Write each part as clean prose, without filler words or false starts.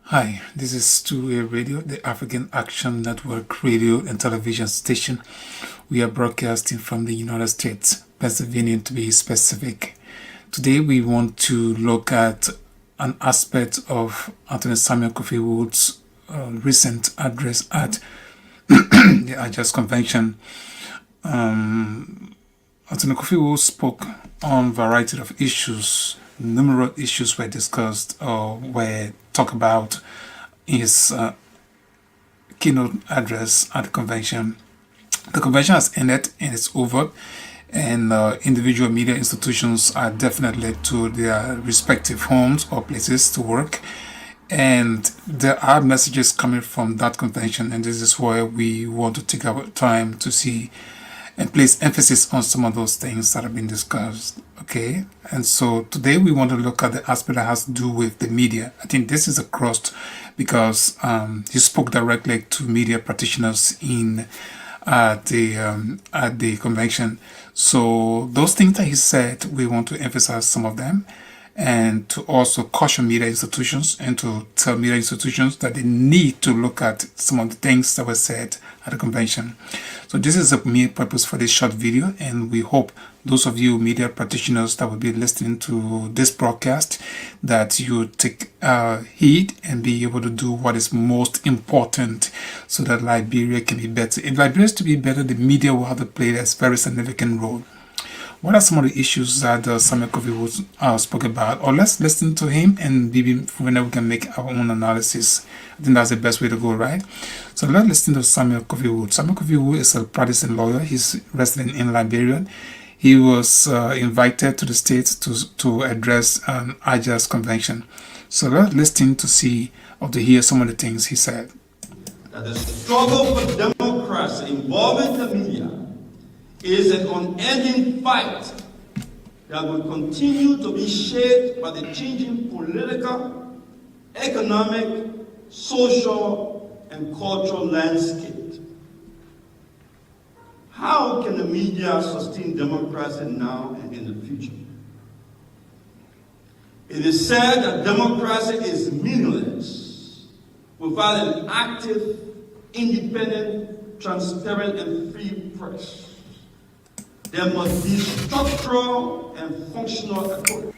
Hi, this is 2A Radio, the African Action Network radio and television station. We are broadcasting from the United States, Pennsylvania to be specific. Today we want to look at an aspect of Atty. Samuel Kofi Woods' recent address at the ALJA convention. Atty. Kofi Woods spoke on a variety of issues. Numerous issues were discussed or were talked about in his keynote address at the convention. The convention has ended and it's over, and individual media institutions are definitely to their respective homes or places to work. And there are messages coming from that convention, and this is where we want to take our time to see and place emphasis on some of those things that have been discussed. Okay, and so today we want to look at the aspect that has to do with the media. I think this is a cross because he spoke directly to media practitioners in at the convention. So those things that he said, we want to emphasize some of them, and to also caution media institutions and to tell media institutions that they need to look at some of the things that were said at the convention. So this is the main purpose for this short video, and we hope those of you media practitioners that will be listening to this broadcast that you take heed and be able to do what is most important so that Liberia can be better. If Liberia is to be better, the media will have to play a very significant role. What are some of the issues that Samuel Kofi Woods spoke about? Or let's listen to him and maybe whenever we can make our own analysis. I think that's the best way to go, right? So let's listen to Samuel Kofi Woods. Samuel Kofi Woods is a practicing lawyer. He's resident in Liberia. He was invited to the States to address ALJA's convention. So let's listen to see or to hear some of the things he said. That the struggle for democracy involving the media is an unending fight that will continue to be shaped by the changing political, economic, social, and cultural landscape. How can the media sustain democracy now and in the future? It is said that democracy is meaningless without an active, independent, transparent, and free press. There must be structural and functional authority.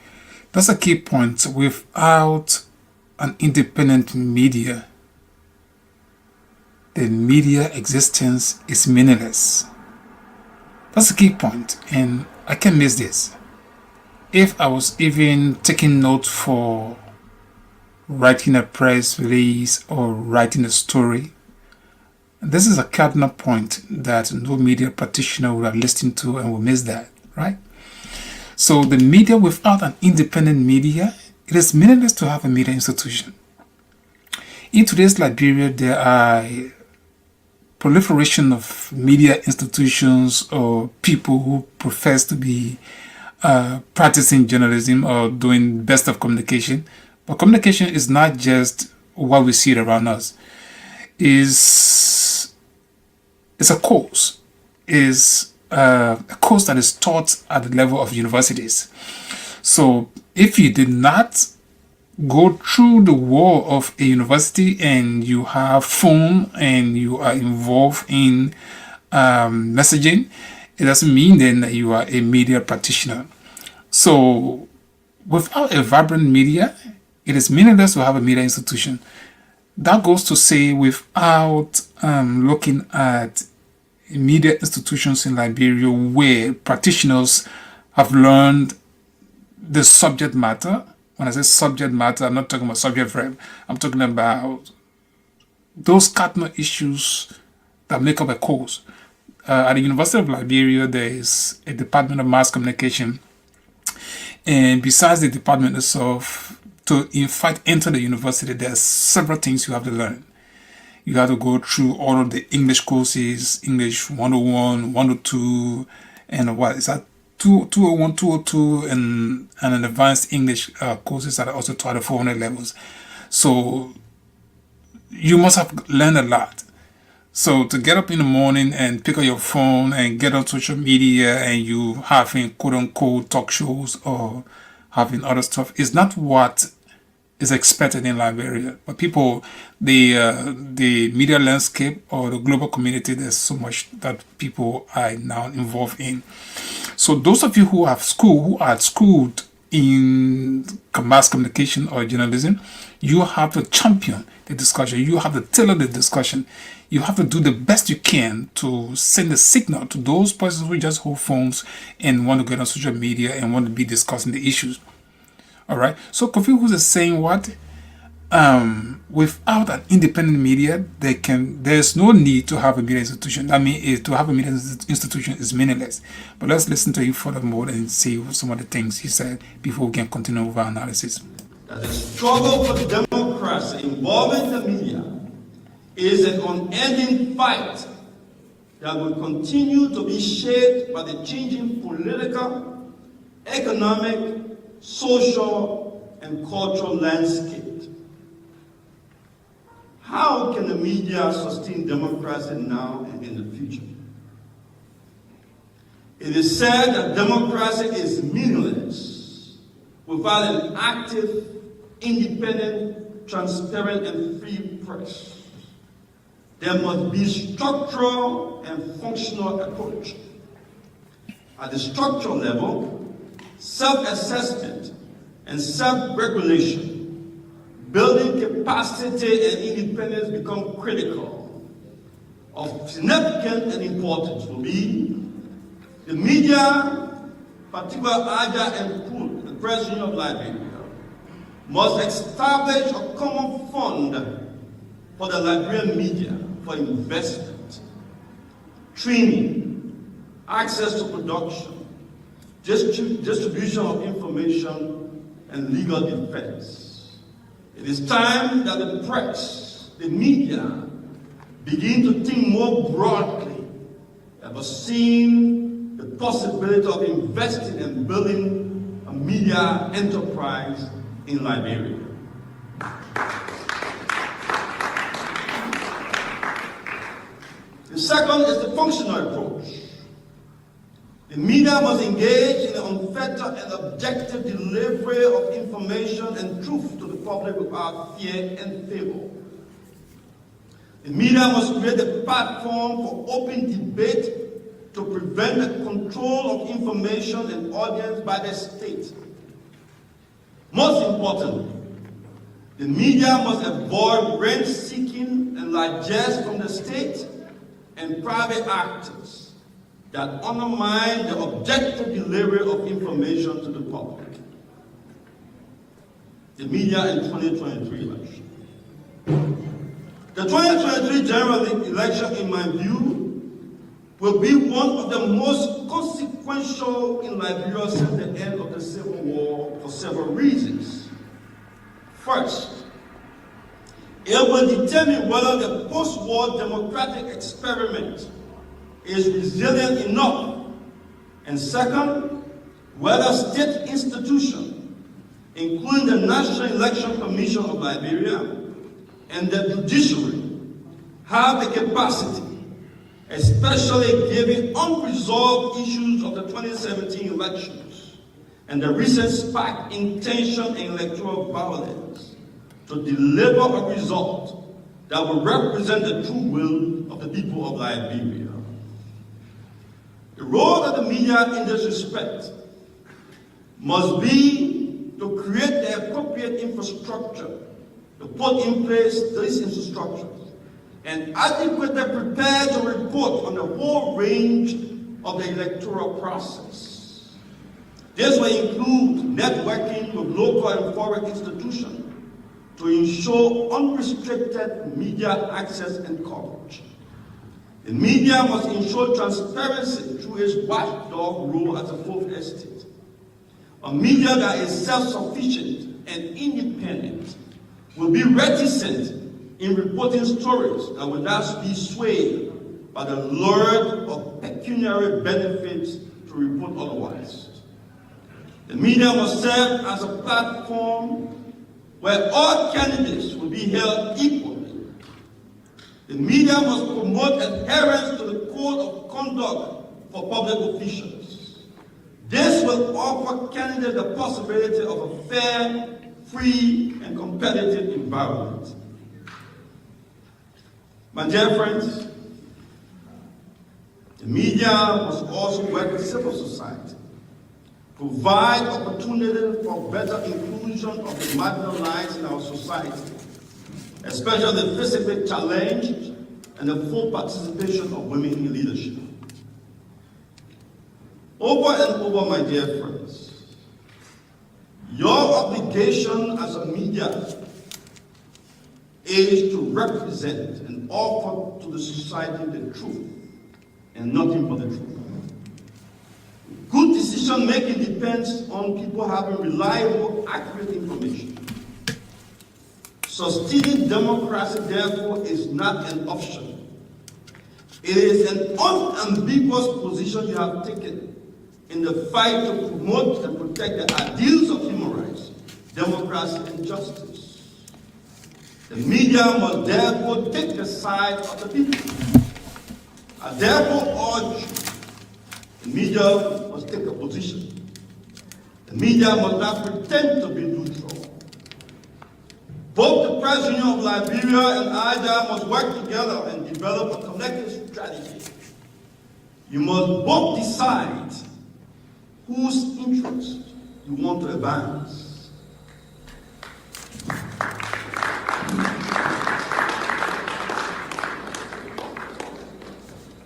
That's a key point. Without an independent media, the media existence is meaningless. That's a key point, and I can't miss this. If I was even taking note for writing a press release or writing a story, this is a cardinal point that no media practitioner would have listened to and will miss that, right? So the media, without an independent media, it is meaningless to have a media institution. In today's Liberia, there are proliferation of media institutions or people who profess to be practicing journalism or doing best of communication. But communication is not just what we see around us. It's a course. Is a course that is taught at the level of universities. So if you did not go through the wall of a university and you have phone and you are involved in messaging, it doesn't mean then that you are a media practitioner. So without a vibrant media, it is meaningless to have a media institution. That goes to say, without looking at media institutions in Liberia where practitioners have learned the subject matter. When I say subject matter, I'm not talking about subject verb. I'm talking about those cardinal issues that make up a course. At the University of Liberia, there is a Department of Mass Communication. And besides the department itself, to in fact enter the university, there are several things you have to learn. You have to go through all of the English courses, English 101, 102, and what is that? 201, 202, and an advanced English courses that are also taught at 400 levels. So you must have learned a lot. So to get up in the morning and pick up your phone and get on social media and you having quote unquote talk shows or having other stuff is not what is expected in Liberia. But people, the media landscape or the global community, there's so much that people are now involved in. So those of you who are schooled in mass communication or journalism, you have to champion the discussion. You have to tailor the discussion. You have to do the best you can to send a signal to those persons who just hold phones and want to get on social media and want to be discussing the issues. All right. So Kofi Woods is saying what? Without an independent media, there's no need to have a media institution. I mean, to have a media institution is meaningless. But let's listen to him furthermore and see some of the things he said before we can continue with our analysis. That the struggle for democracy involving the media is an unending fight that will continue to be shaped by the changing political, economic, social, and cultural landscape. How can the media sustain democracy now and in the future? It is said that democracy is meaningless without an active, independent, transparent, and free press. There must be structural and functional approach. At the structural level, self-assessment and self-regulation, building capacity and independence become critical. Of significant and importance will be the media, particularly ALJA and PUL, the President of Liberia, must establish a common fund for the Liberian media for investment, training, access to production, distribution of information, and legal defense. It is time that the press, the media, begin to think more broadly about seeing the possibility of investing and building a media enterprise in Liberia. The second is the functional approach. The media must engage in the unfettered and objective delivery of information and truth to the public without fear and favor. The media must create a platform for open debate to prevent the control of information and audience by the state. Most importantly, the media must avoid rent-seeking and largesse from the state and private actors that undermine the objective delivery of information to the public. The media in 2023 election. The 2023 general election, in my view, will be one of the most consequential in Liberia since the end of the Civil War for several reasons. First, it will determine whether the post-war democratic experiment is resilient enough, and second, whether state institutions, including the National Election Commission of Liberia and the judiciary, have the capacity, especially given unresolved issues of the 2017 elections and the recent spike in tension and electoral violence, to deliver a result that will represent the true will of the people of Liberia. The role of the media in this respect must be to create the appropriate infrastructure, to put in place these infrastructures, and adequately prepare to report on the whole range of the electoral process. This will include networking with local and foreign institutions to ensure unrestricted media access and coverage. The media must ensure transparency through its watchdog role as a fourth estate. A media that is self-sufficient and independent will be reticent in reporting stories that will not be swayed by the lure of pecuniary benefits to report otherwise. The media must serve as a platform where all candidates will be held equally. The media must promote adherence to the code of conduct for public officials. This will offer candidates the possibility of a fair, free, and competitive environment. My dear friends, the media must also work with civil society, provide opportunity for better inclusion of the marginalized in our society, especially the physically challenged, and the full participation of women in leadership. Over and over, my dear friends, your obligation as a media is to represent and offer to the society the truth and nothing but the truth. Good decision making depends on people having reliable, accurate information. Sustaining democracy, therefore, is not an option. It is an unambiguous position you have taken in the fight to promote and protect the ideals of human rights, democracy, and justice. The media must therefore take the side of the people. I therefore urge the media must take a position. The media must not pretend to be neutral. Both the Press Union of Liberia and ALJA must work together and develop a collective strategy. You must both decide whose interest you want to advance.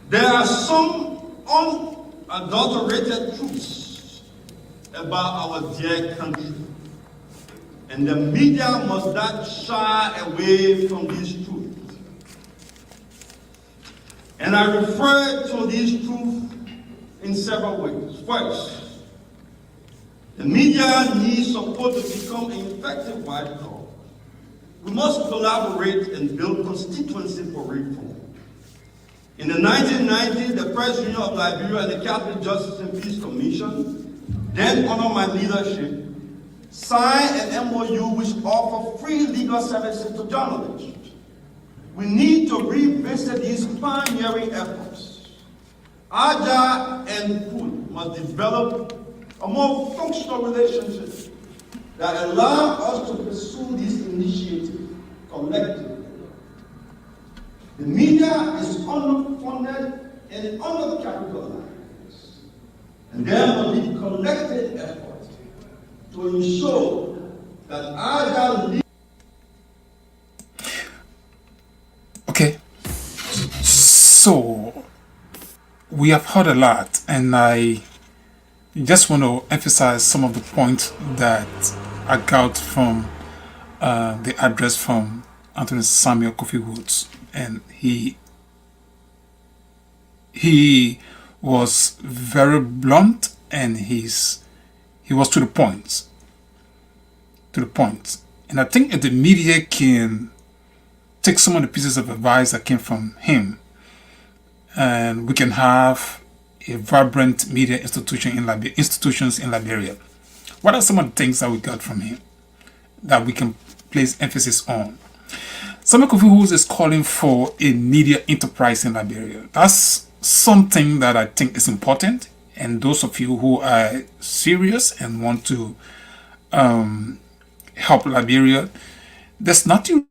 There are some unadulterated truths about our dear country, and the media must not shy away from these truths. And I refer to these truths in several ways. First, the media needs support to become an effective watchdog. We must collaborate and build constituency for reform. In the 1990s, the Press Union of Liberia and the Catholic Justice and Peace Commission, then under my leadership, signed an MOU which offer free legal services to journalists. We need to revisit these pioneering efforts. ALJA and PUL must develop a more functional relationship that allow us to pursue these initiatives collectively. The media is underfunded and undercapitalized, and there must be collective effort to ensure that ALJA. Okay, so we have heard a lot, and I just want to emphasize some of the points that I got from the address from Anthony Samuel Kofi Woods, and he was very blunt, and he was to the point. And I think if the media can take some of the pieces of advice that came from him, and we can have a vibrant media institutions in Liberia. What are some of the things that we got from him that we can place emphasis on? Samuel Kofi Woods is calling for a media enterprise in Liberia. That's something that I think is important, and those of you who are serious and want to help Liberia, there's nothing